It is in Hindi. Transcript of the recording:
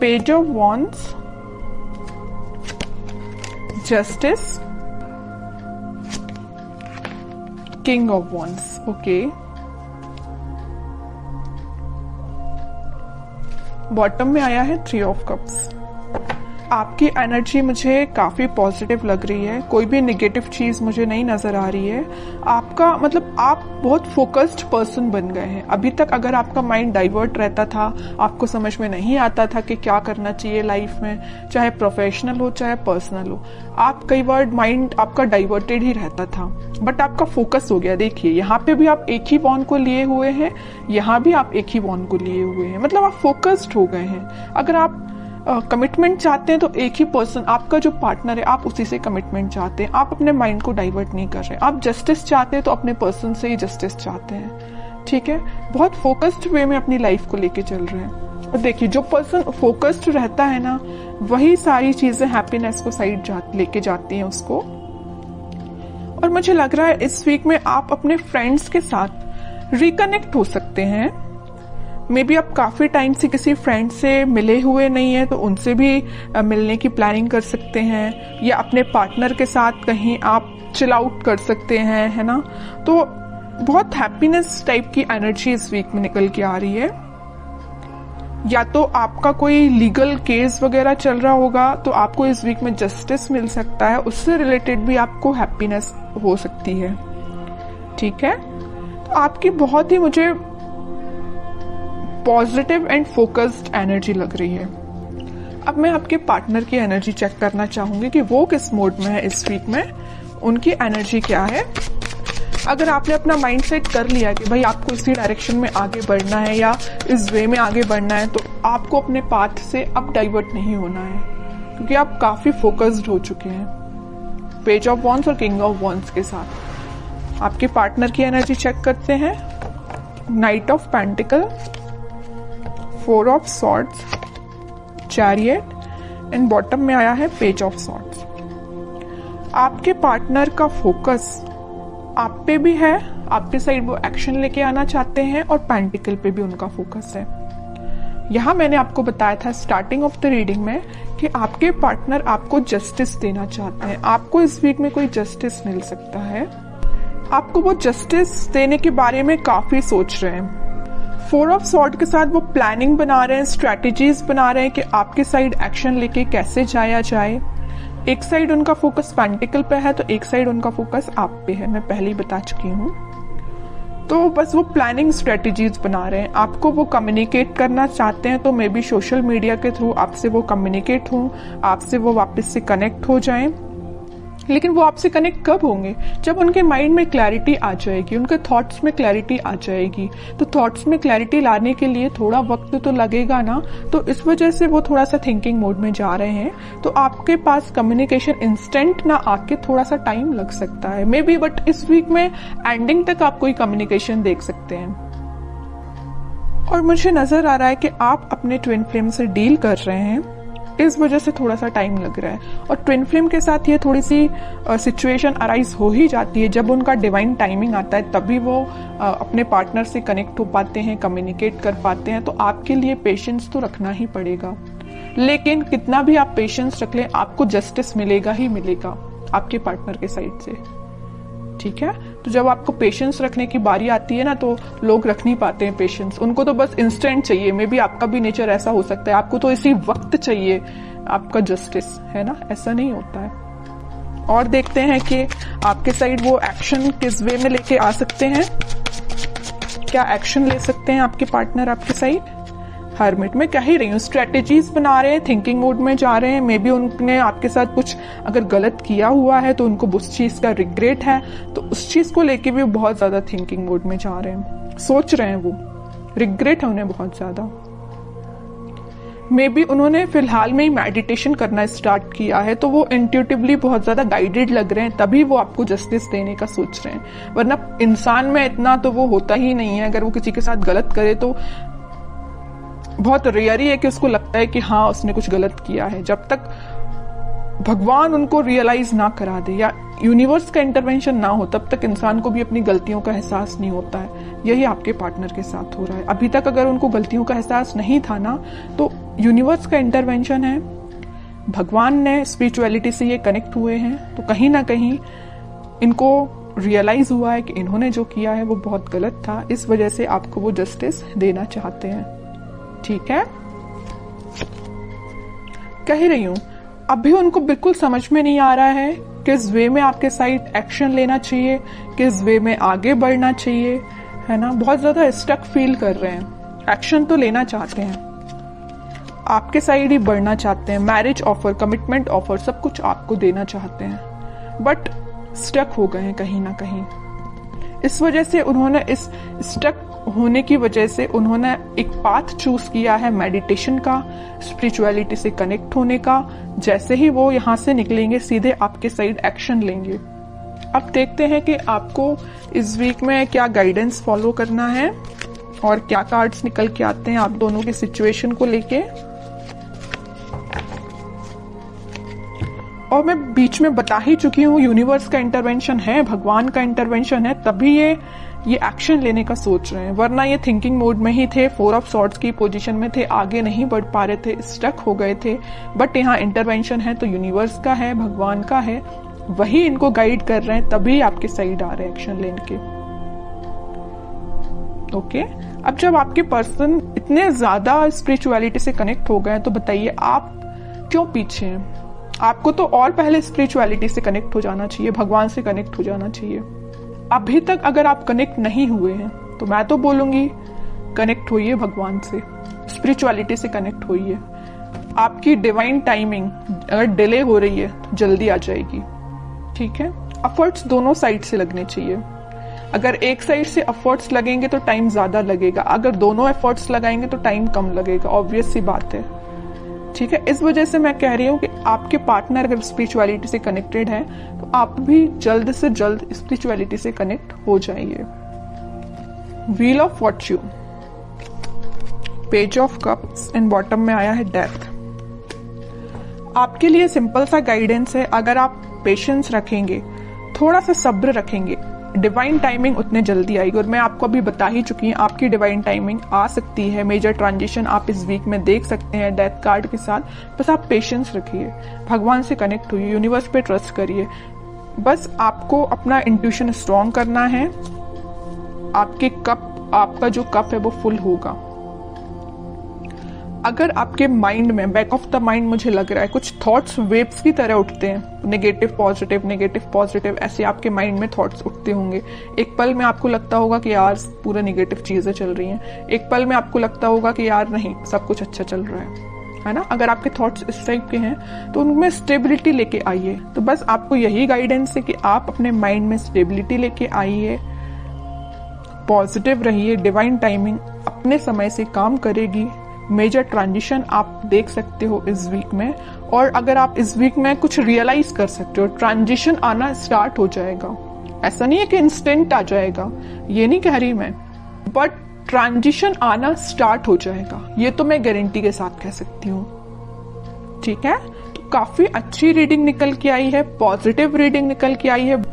Page of wands, justice, king of wands. Okay, bottom में आया है थ्री ऑफ कप्स। आपकी एनर्जी मुझे काफी पॉजिटिव लग रही है, कोई भी नेगेटिव चीज मुझे नहीं नजर आ रही है। आपका मतलब आप बहुत फोकस्ड पर्सन बन गए हैं। अभी तक अगर आपका माइंड डाइवर्ट रहता था, आपको समझ में नहीं आता था कि क्या करना चाहिए लाइफ में, चाहे प्रोफेशनल हो चाहे पर्सनल हो, आप कई बार माइंड आपका डाइवर्टेड ही रहता था, बट आपका फोकस हो गया। देखिए यहाँ पे भी आप एक ही वॉन्ड को लिए हुए हैं, यहाँ भी आप एक ही वॉन्ड को लिए हुए हैं, मतलब आप फोकस्ड हो गए हैं। अगर आप कमिटमेंट चाहते हैं तो एक ही पर्सन, आपका जो पार्टनर है, आप उसी से कमिटमेंट चाहते हैं, आप अपने माइंड को डाइवर्ट नहीं कर रहे। आप जस्टिस चाहते हैं तो अपने पर्सन से ही जस्टिस चाहते हैं, ठीक है। बहुत फोकस्ड वे में अपनी लाइफ को लेके चल रहे हैं। और देखिए जो पर्सन फोकस्ड रहता है ना, वही सारी चीजें हैप्पीनेस को साइड लेके जाती हैं उसको। और मुझे लग रहा है इस वीक में आप अपने फ्रेंड्स के साथ रिकनेक्ट हो सकते हैं। मे बी आप काफी टाइम से किसी फ्रेंड से मिले हुए नहीं है, तो उनसे भी मिलने की प्लानिंग कर सकते हैं, या अपने पार्टनर के साथ कहीं आप चिल आउट कर सकते हैं, है ना। तो बहुत हैप्पीनेस टाइप की एनर्जी इस वीक में निकल के आ रही है। या तो आपका कोई लीगल केस वगैरह चल रहा होगा, तो आपको इस वीक में जस्टिस मिल सकता है, उससे रिलेटेड भी आपको हैप्पीनेस हो सकती है, ठीक है। तो आपकी बहुत ही मुझे पॉजिटिव एंड फोकस्ड एनर्जी लग रही है। अब मैं आपके पार्टनर की एनर्जी चेक करना चाहूंगी कि वो किस मोड में है इस वीक में, उनकी एनर्जी क्या है। अगर आपने अपना माइंड सेट कर लिया कि भाई आपको इसी डायरेक्शन में आगे बढ़ना है या इस वे में आगे बढ़ना है, तो आपको अपने पाथ से अब डाइवर्ट नहीं होना है, क्योंकि आप काफी फोकस्ड हो चुके हैं पेज ऑफ वॉन्ड्स और किंग ऑफ वॉन्ड्स के साथ। आपके पार्टनर की एनर्जी चेक करते हैं। Night of pentacle, four of swords, chariot and bottom में आया है पेज ऑफ सॉर्ड्स। आपके पार्टनर का फोकस आप पे भी है, आपके साइड वो एक्शन लेके आना चाहते हैं, और पेंटिकल पे भी उनका फोकस है। यहां मैंने आपको बताया था स्टार्टिंग ऑफ द रीडिंग में कि आपके पार्टनर आपको जस्टिस देना चाहते हैं। आपको इस वीक में कोई जस्टिस मिल सकता है, आपको वो जस्टिस देने के बारे में काफी सोच रहे हैं। फोर ऑफ सॉर्ड के साथ वो प्लानिंग बना रहे हैं, स्ट्रैटेजीज बना रहे हैं कि आपके साइड एक्शन लेके कैसे जाया जाए। एक साइड उनका फोकस पेंटिकल पे है, तो एक साइड उनका फोकस आप पे है, मैं पहले ही बता चुकी हूँ। तो बस वो प्लानिंग स्ट्रेटेजीज बना रहे हैं। आपको वो कम्युनिकेट करना चाहते हैं, तो मे बी सोशल मीडिया के थ्रू आपसे वो कम्युनिकेट हों, आपसे वो वापस से कनेक्ट हो जाएं। लेकिन वो आपसे कनेक्ट कब होंगे? जब उनके माइंड में क्लैरिटी आ जाएगी, उनके थॉट्स में क्लैरिटी आ जाएगी। तो थॉट्स में क्लैरिटी लाने के लिए थोड़ा वक्त तो लगेगा ना, तो इस वजह से वो थोड़ा सा थिंकिंग मोड में जा रहे हैं। तो आपके पास कम्युनिकेशन इंस्टेंट ना आके थोड़ा सा टाइम लग सकता है मे बी, बट इस वीक में एंडिंग तक आप कोई कम्युनिकेशन देख सकते हैं। और मुझे नजर आ रहा है कि आप अपने ट्विन फ्लेम से डील कर रहे हैं, इस वजह से थोड़ा सा टाइम लग रहा है। और ट्विन फ्लेम के साथ ये थोड़ी सी सिचुएशन अराइज हो ही जाती है, जब उनका डिवाइन टाइमिंग आता है तभी वो अपने पार्टनर से कनेक्ट हो पाते हैं, कम्युनिकेट कर पाते हैं। तो आपके लिए पेशेंस तो रखना ही पड़ेगा, लेकिन कितना भी आप पेशेंस रख लें, आपको जस्टिस मिलेगा ही मिलेगा आपके पार्टनर के साइड से, ठीक है। तो जब आपको पेशेंस रखने की बारी आती है ना, तो लोग रख नहीं पाते हैं पेशेंस, उनको तो बस इंस्टेंट चाहिए। मे बी आपका भी नेचर ऐसा हो सकता है, आपको तो इसी वक्त चाहिए आपका जस्टिस, है ना, ऐसा नहीं होता है। और देखते हैं कि आपके साइड वो एक्शन किस वे में लेके आ सकते हैं, क्या एक्शन ले सकते हैं आपके पार्टनर आपके साइड। हर्मिट में कह ही रही हूँ, स्ट्रेटेजीज बना रहे हैं, थिंकिंग मोड में जा रहे हैं। मे बी उनने आपके साथ कुछ अगर गलत किया हुआ है तो उनको उस चीज का रिग्रेट है, तो उस चीज को लेके भी बहुत ज्यादा थिंकिंग मोड में जा रहे हैं, सोच रहे हैं, वो रिग्रेट है उन्हें बहुत ज्यादा। मे बी उन्होंने फिलहाल में ही मेडिटेशन करना स्टार्ट किया है, तो वो इंट्यूटिवली बहुत ज्यादा गाइडेड लग रहे हैं, तभी वो आपको जस्टिस देने का सोच रहे हैं। वरना इंसान में इतना तो वो होता ही नहीं है, अगर वो किसी के साथ गलत करे तो बहुत रेयर ही है कि उसको लगता है कि हाँ उसने कुछ गलत किया है। जब तक भगवान उनको रियलाइज ना करा दे या यूनिवर्स का इंटरवेंशन ना हो, तब तक इंसान को भी अपनी गलतियों का एहसास नहीं होता है। यही आपके पार्टनर के साथ हो रहा है। अभी तक अगर उनको गलतियों का एहसास नहीं था ना, तो यूनिवर्स का इंटरवेंशन है, भगवान ने स्पिरिचुअलिटी से ये कनेक्ट हुए हैं, तो कहीं ना कहीं इनको रियलाइज हुआ है कि इन्होंने जो किया है वो बहुत गलत था, इस वजह से आपको वो जस्टिस देना चाहते हैं। ठीक है, कह रही हूं अभी उनको बिल्कुल समझ में नहीं आ रहा है किस वे में आपके साइड एक्शन लेना चाहिए, किस वे में आगे बढ़ना चाहिए, है ना। बहुत ज्यादा स्टक फील कर रहे हैं। एक्शन तो लेना चाहते हैं, आपके साइड ही बढ़ना चाहते हैं, मैरिज ऑफर, कमिटमेंट ऑफर, सब कुछ आपको देना चाहते हैं, बट स्टक हो गए हैं कहीं ना कहीं। इस वजह से उन्होंने, इस स्टक होने की वजह से उन्होंने एक पाथ चूज किया है मेडिटेशन का, स्पिरिचुअलिटी से कनेक्ट होने का। जैसे ही वो यहाँ से निकलेंगे सीधे आपके साइड एक्शन लेंगे। अब देखते हैं कि आपको इस वीक में क्या गाइडेंस फॉलो करना है और क्या कार्ड्स निकल के आते हैं आप दोनों के सिचुएशन को लेके। और मैं बीच में बता ही चुकी हूँ, यूनिवर्स का इंटरवेंशन है, भगवान का इंटरवेंशन है, तभी ये एक्शन लेने का सोच रहे हैं, वरना ये थिंकिंग मोड में ही थे, 4 ऑफ सॉर्ड्स की पोजीशन में थे, आगे नहीं बढ़ पा रहे थे, स्टक हो गए थे। बट यहाँ इंटरवेंशन है तो यूनिवर्स का है, भगवान का है, वही इनको गाइड कर रहे हैं, तभी आपके साइड आ रहे हैं एक्शन लेने के। ओके, अब जब आपके पर्सन इतने ज्यादा स्पिरिचुअलिटी से कनेक्ट हो गए तो बताइए आप क्यों पीछे हैं? आपको तो और पहले स्पिरिचुअलिटी से कनेक्ट हो जाना चाहिए, भगवान से कनेक्ट हो जाना चाहिए। अभी तक अगर आप कनेक्ट नहीं हुए हैं तो मैं तो बोलूंगी कनेक्ट होइए भगवान से, स्पिरिचुअलिटी से कनेक्ट होइए। आपकी डिवाइन टाइमिंग अगर डिले हो रही है तो जल्दी आ जाएगी। ठीक है, एफर्ट्स दोनों साइड से लगने चाहिए। अगर एक साइड से एफर्ट्स लगेंगे तो टाइम ज्यादा लगेगा, अगर दोनों एफर्ट्स लगाएंगे तो टाइम कम लगेगा, ऑब्वियस सी बात है। ठीक है, इस वजह से मैं कह रही हूँ कि आपके पार्टनर अगर स्पिरिचुअलिटी से कनेक्टेड है तो आप भी जल्द से जल्द स्पिरिचुअलिटी से कनेक्ट हो जाइए। Wheel of Fortune, page of cups and bottom में आया है डेथ। आपके लिए सिंपल सा गाइडेंस है, अगर आप पेशेंस रखेंगे, थोड़ा सा सब्र रखेंगे, डिवाइन टाइमिंग उतने जल्दी आएगी। और मैं आपको अभी बता ही चुकी हूँ आपकी डिवाइन टाइमिंग आ सकती है, मेजर ट्रांजिशन आप इस वीक में देख सकते हैं डेथ कार्ड के साथ। बस आप पेशेंस रखिए, भगवान से कनेक्ट होइए, यूनिवर्स पे ट्रस्ट करिए। बस आपको अपना इंट्यूशन स्ट्रॉन्ग करना है, आपका जो कप है वो फुल होगा। अगर आपके माइंड में, बैक ऑफ द माइंड मुझे लग रहा है कुछ थॉट्स वेव्स की तरह उठते हैं, नेगेटिव पॉजिटिव ऐसे आपके माइंड में थॉट्स उठते होंगे। एक पल में आपको लगता होगा कि यार पूरा नेगेटिव चीजें चल रही हैं, एक पल में आपको लगता होगा कि यार नहीं सब कुछ अच्छा चल रहा है ना। अगर आपके थॉट्स इस टाइप के हैं तो उनमें स्टेबिलिटी लेके आइए। तो बस आपको यही गाइडेंस है कि आप अपने माइंड में स्टेबिलिटी लेके आइए, पॉजिटिव रहिए, डिवाइन टाइमिंग अपने समय से काम करेगी। मेजर ट्रांजिशन आप देख सकते हो इस वीक में, और अगर आप इस वीक में कुछ रियलाइज कर सकते हो, ट्रांजिशन आना स्टार्ट हो जाएगा। ऐसा नहीं है कि इंस्टेंट आ जाएगा, ये नहीं कह रही मैं, बट ट्रांजिशन आना स्टार्ट हो जाएगा, ये तो मैं गारंटी के साथ कह सकती हूँ। ठीक है, तो काफी अच्छी रीडिंग निकल के आई है, पॉजिटिव रीडिंग निकल के आई है।